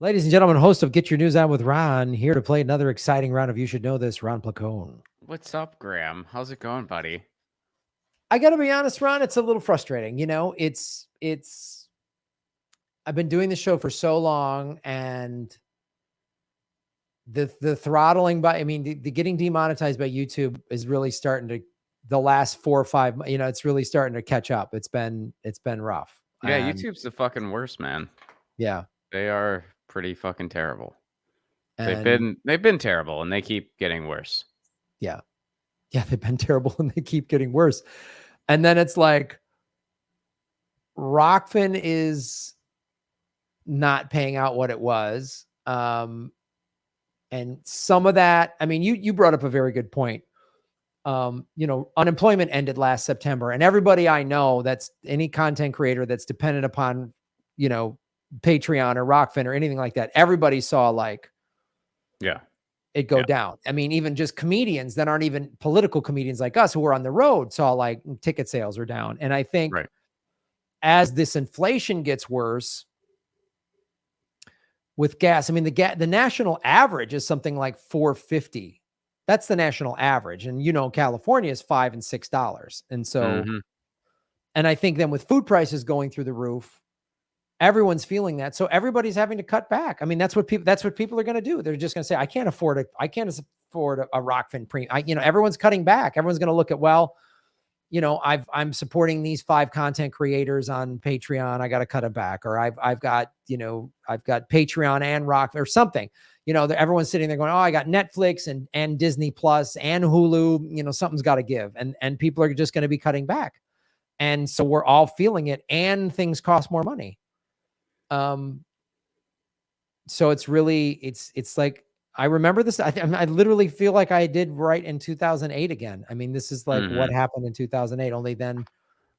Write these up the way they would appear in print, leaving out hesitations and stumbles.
Ladies and gentlemen, host of Get Your News On with Ron, here to play another exciting round of You Should Know This, Ron Placone. What's up, Graham? How's it going, buddy? I got to be honest, Ron, it's a little frustrating. I've been doing the show for so long, and the throttling the getting demonetized by YouTube is really starting to, the last 4 or 5, it's really starting to catch up. It's been rough. Yeah, And YouTube's the fucking worst, man. yeah. They are pretty fucking terrible. They've And been terrible, and they keep getting worse. yeah. Yeah, they've been terrible and they keep getting worse. And then it's like Rockfin is not paying out what it was. And some of that, I mean, you brought up a very good point. Unemployment ended last September, and everybody I know that's any content creator that's dependent upon, Patreon or Rockfin or anything like that, everybody saw it go down. I mean, even just comedians that aren't even political comedians like us who were on the road saw like ticket sales are down. And I think as this inflation gets worse with gas, I mean, the national average is something like $4.50. That's the national average. And, California is $5 and $6. And so, and I think then with food prices going through the roof, everyone's feeling that. So everybody's having to cut back. I mean, that's what people are going to do. They're just going to say, I can't afford a Rockfin premium. Everyone's cutting back. Everyone's going to look at, I'm supporting these 5 content creators on Patreon. I got to cut it back. Or I've got Patreon and Rock or something, everyone's sitting there going, oh, I got Netflix and Disney Plus and Hulu, something's got to give. And people are just going to be cutting back. And so we're all feeling it, and things cost more money. So it's really, it's like, I remember this. I literally feel like I did right in 2008 again. I mean, this is like what happened in 2008, only then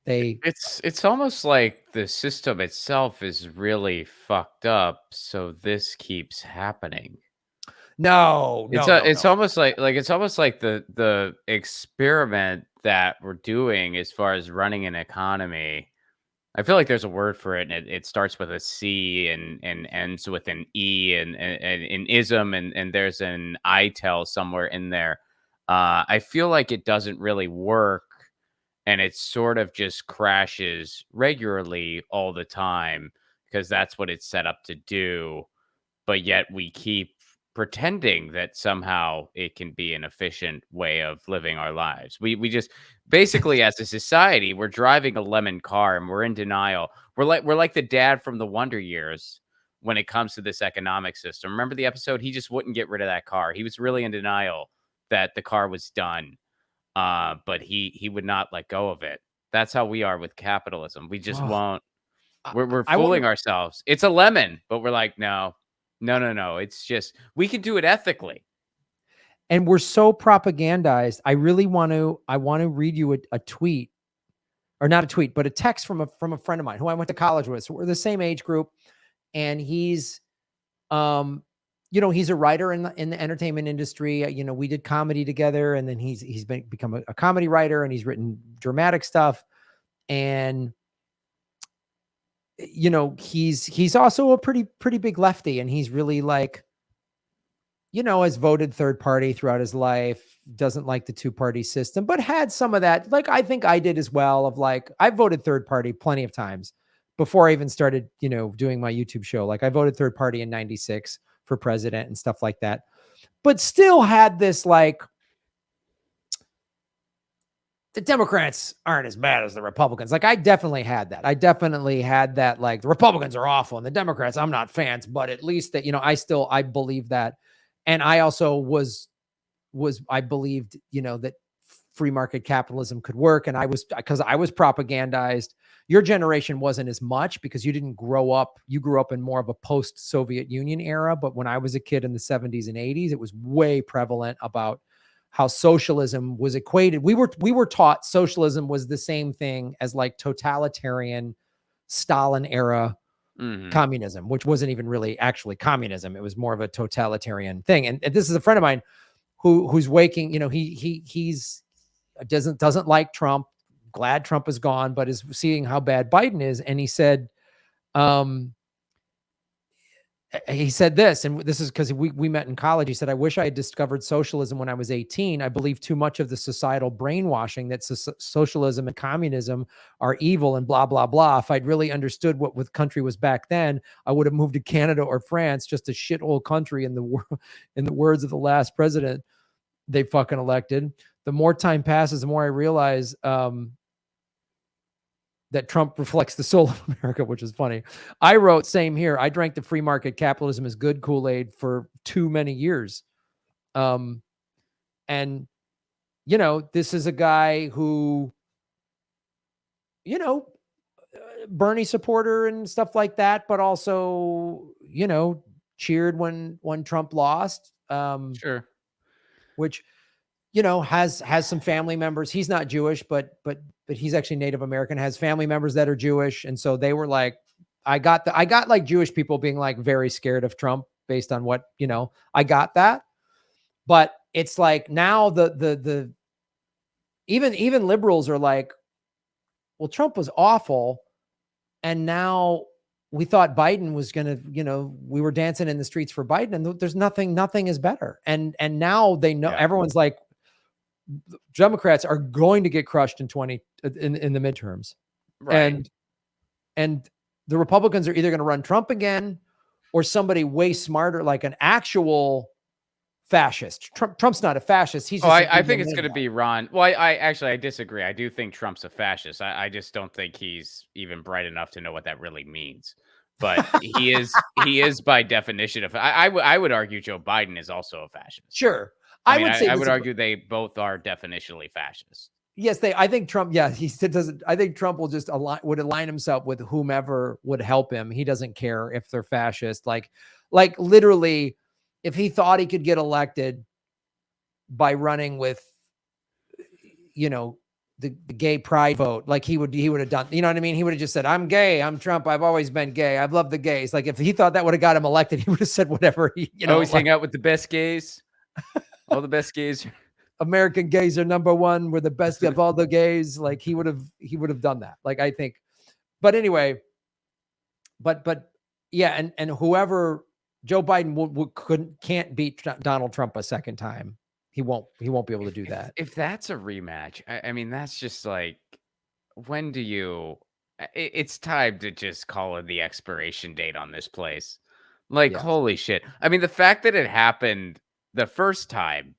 it's almost like the system itself is really fucked up. So this keeps happening. No. It's almost like the experiment that we're doing as far as running an economy. I feel like there's a word for it, and it starts with a C and ends with an E and an ism, and there's an itel somewhere in there. I feel like it doesn't really work, and it sort of just crashes regularly all the time because that's what it's set up to do. But yet we keep pretending that somehow it can be an efficient way of living our lives. We just basically, as a society, we're driving a lemon car and we're in denial. We're like the dad from the Wonder Years when it comes to this economic system. Remember the episode? He just wouldn't get rid of that car. He was really in denial that the car was done. But he would not let go of it. That's how we are with capitalism. We just won't. We're fooling ourselves. It's a lemon, but we're like, no. It's just we can do it ethically. And we're so propagandized. I want to read you a tweet, or not a tweet, but a text from a friend of mine who I went to college with. So we're the same age group, and he's he's a writer in the entertainment industry. We did comedy together, and then he's become a comedy writer, and he's written dramatic stuff. And he's also a pretty big lefty, and he's really like, has voted third party throughout his life, doesn't like the 2-party system, but had some of that. Like, I think I did as well, of like, I voted third party plenty of times before I even started, doing my YouTube show. Like, I voted third party in 96 for president and stuff like that, but still had this, like, the Democrats aren't as bad as the Republicans. Like, I definitely had that. Like, the Republicans are awful and the Democrats, I'm not fans, but at least that, I believe that. And I also I believed, that free market capitalism could work. And because I was propagandized. Your generation wasn't as much because you grew up in more of a post-Soviet Union era. But when I was a kid in the 70s and 80s, it was way prevalent about how socialism was equated. We were taught socialism was the same thing as like totalitarian Stalin era communism, which wasn't even really actually communism. It was more of a totalitarian thing. And this is a friend of mine who's waking, he's doesn't like Trump, glad Trump is gone, but is seeing how bad Biden is. And he said, he said this, and this is because we met in college. He said, "I wish I had discovered socialism when I was 18. I believe too much of the societal brainwashing that socialism and communism are evil and blah blah blah. If I'd really understood what the country was back then, I would have moved to Canada or France, just a shithole country in the world." In the words of the last president they fucking elected. The more time passes, the more I realize that Trump reflects the soul of America, which is funny. I wrote, same here. I drank the free market capitalism as good Kool-Aid for too many years. And, this is a guy who, Bernie supporter and stuff like that, but also, cheered when Trump lost, Sure. which, has some family members. He's not Jewish, but he's actually Native American, has family members that are Jewish. And so they were like, I got like Jewish people being like very scared of Trump based on what, I got that. But it's like now the even liberals are like, well, Trump was awful. And now we thought Biden was going to, we were dancing in the streets for Biden, and there's nothing is better. And now they know, everyone's like, Democrats are going to get crushed in the midterms. Right. And the Republicans are either going to run Trump again or somebody way smarter, like an actual fascist. Trump's not a fascist. He's just I think it's going to be Ron. Well, I disagree. I do think Trump's a fascist. I just don't think he's even bright enough to know what that really means. But he is by definition of. I would argue Joe Biden is also a fascist. Sure. I mean, I would argue they both are definitionally fascist. Yes, I think Trump. Yeah, he doesn't. I think Trump will just would align himself with whomever would help him. He doesn't care if they're fascist. Like literally, if he thought he could get elected by running with, the gay pride vote, like he would have done. You know what I mean? He would have just said, "I'm gay. I'm Trump. I've always been gay. I've loved the gays." Like if he thought that would have got him elected, he would have said whatever. Always hang out with the best gays. All the best gays. American gays are number one. We're the best of all the gays. Like he would have done that. Like I think, but anyway, but yeah, and whoever Joe Biden can't beat Donald Trump a second time. He won't be able to do that. If that's a rematch, I mean, that's just like, when do you? It's time to just call in the expiration date on this place. Like, Yeah. holy shit! I mean, the fact that it happened the first time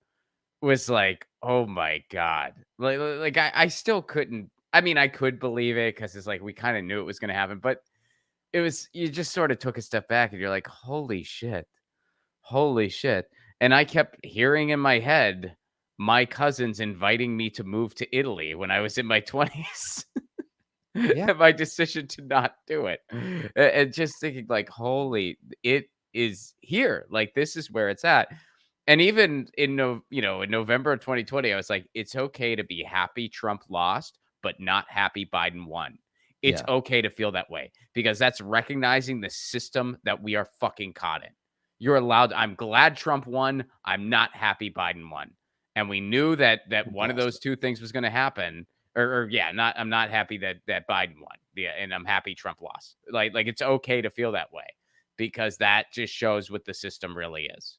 was like, oh my god! Like I still couldn't. I mean, I could believe it because it's like we kind of knew it was going to happen, but it was, you just sort of took a step back and you're like, holy shit, holy shit. And I kept hearing in my head my cousins inviting me to move to Italy when I was in my 20s. Yeah. And my decision to not do it. And just thinking like, holy, it is here. Like this is where it's at. And even in in November of 2020, I was like, it's okay to be happy Trump lost, but not happy Biden won. It's Yeah. okay to feel that way because that's recognizing the system that we are fucking caught in. You're allowed. I'm glad Trump won. I'm not happy Biden won. And we knew that one of those two things was going to happen. Or yeah, I'm not happy that Biden won. Yeah, and I'm happy Trump lost. Like it's okay to feel that way because that just shows what the system really is.